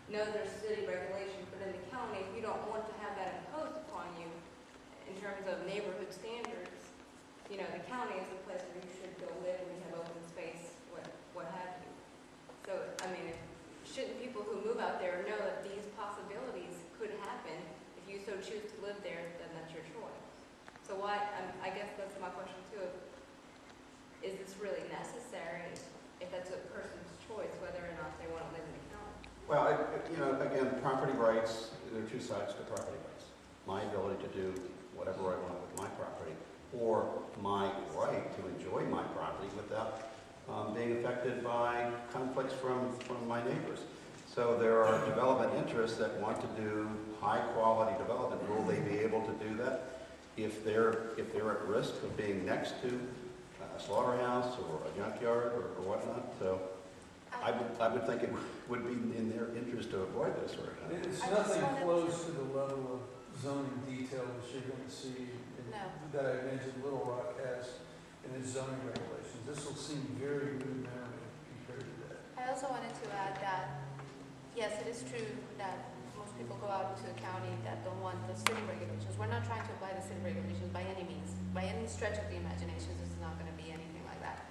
know there's city regulations, but in the county, if you don't want to have that imposed upon you in terms of neighborhood standards, you know, the county is the place where you should go live and you have open space, what have you. So, I mean, shouldn't people who move out there know that these possibilities could happen? If you so choose to live there, then that's your choice. So why, I guess that's my question too, is this really necessary if that's a person's choice, whether or not they want to live in the county? Well, you know, again, property rights, there are two sides to property rights. My ability to do whatever I want with my property, or my right to enjoy my property without being affected by conflicts from my neighbors. So there are development interests that want to do high-quality development. Will they be able to do that if they're at risk of being next to a slaughterhouse or a junkyard or whatnot? So I would think it would be in their interest to avoid this sort of thing. It's nothing close to the level of zoning detail that you're going to see that I mentioned Little Rock has in its zoning regulations. This will seem very rudimentary compared to that. I also wanted to add that, yes, it is true that most people go out to a county that don't want the city regulations. We're not trying to apply the city regulations by any means. By any stretch of the imagination, this is not going to be anything like that.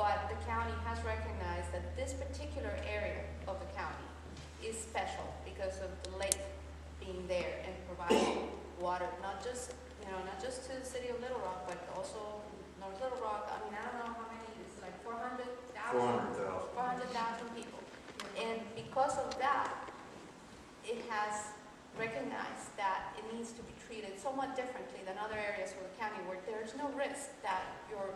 But the county has recognized that this particular area of the county is special because of the lake being there and providing water, not just to the city of Little Rock, but also North Little Rock. I mean, I don't know how many, it's like 400,000 people. And because of that, it has recognized that it needs to be treated somewhat differently than other areas of the county where there's no risk that your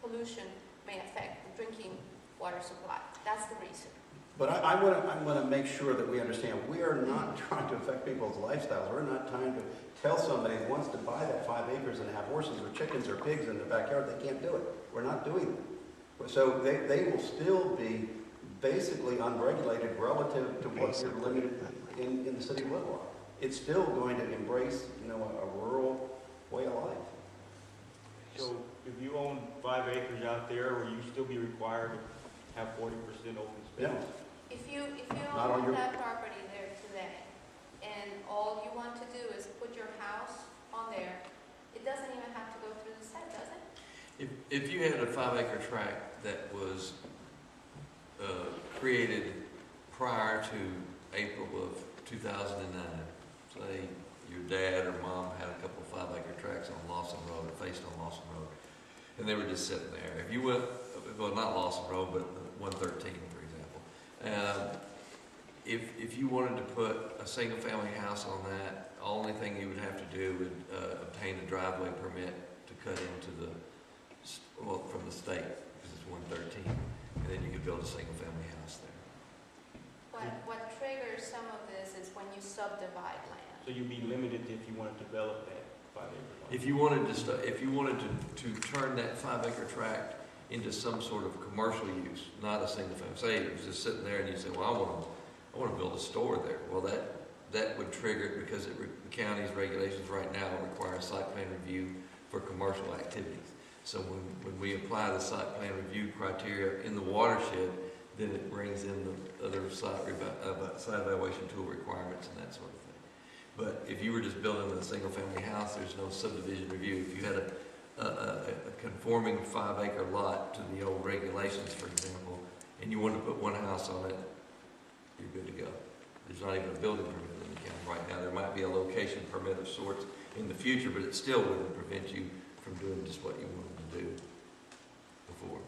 pollution may affect the drinking water supply. That's the reason. But I want to make sure that we understand we are not trying to affect people's lifestyles. We're not trying to tell somebody who wants to buy that 5 acres and have horses or chickens or pigs in their backyard they can't do it. We're not doing that. So they will still be basically unregulated relative to what you're limited in the city of Little Rock. It's still going to embrace, you know, a rural way of life. So if you own 5 acres out there, will you still be required to have 40% open space? Yeah. If you Not on own your- that property there today, and all you want to do is put your house on there, it doesn't even have to go through the set, does it? If you had a 5-acre tract that was created prior to April of 2009, say your dad or mom had a couple of 5-acre tracts on Lawson Road, or faced on Lawson Road, and they were just sitting there. If you went, well, not Lawson Road, but 113, for example. If you wanted to put a single-family house on that, the only thing you would have to do would obtain a driveway permit to cut into from the state, because it's 113, and then you could build a single-family house there. What triggers some of this is when you subdivide land. So you'd be limited if you want to develop that 5 acre lot. If you wanted to turn that 5-acre tract into some sort of commercial use, not a single family. Say it was just sitting there and you say, well, I want to build a store there. Well, that would trigger it because the county's regulations right now require a site plan review for commercial activities. So when we apply the site plan review criteria in the watershed, then it brings in the other site evaluation tool requirements and that sort of thing. But if you were just building a single family house, there's no subdivision review. If you had a conforming 5-acre lot to the old regulations, for example, and you wanted to put one house on it, you're good to go. There's not even a building permit in the county right now. There might be a location permit of sorts in the future, but it still wouldn't prevent you from doing just what you wanted to do before.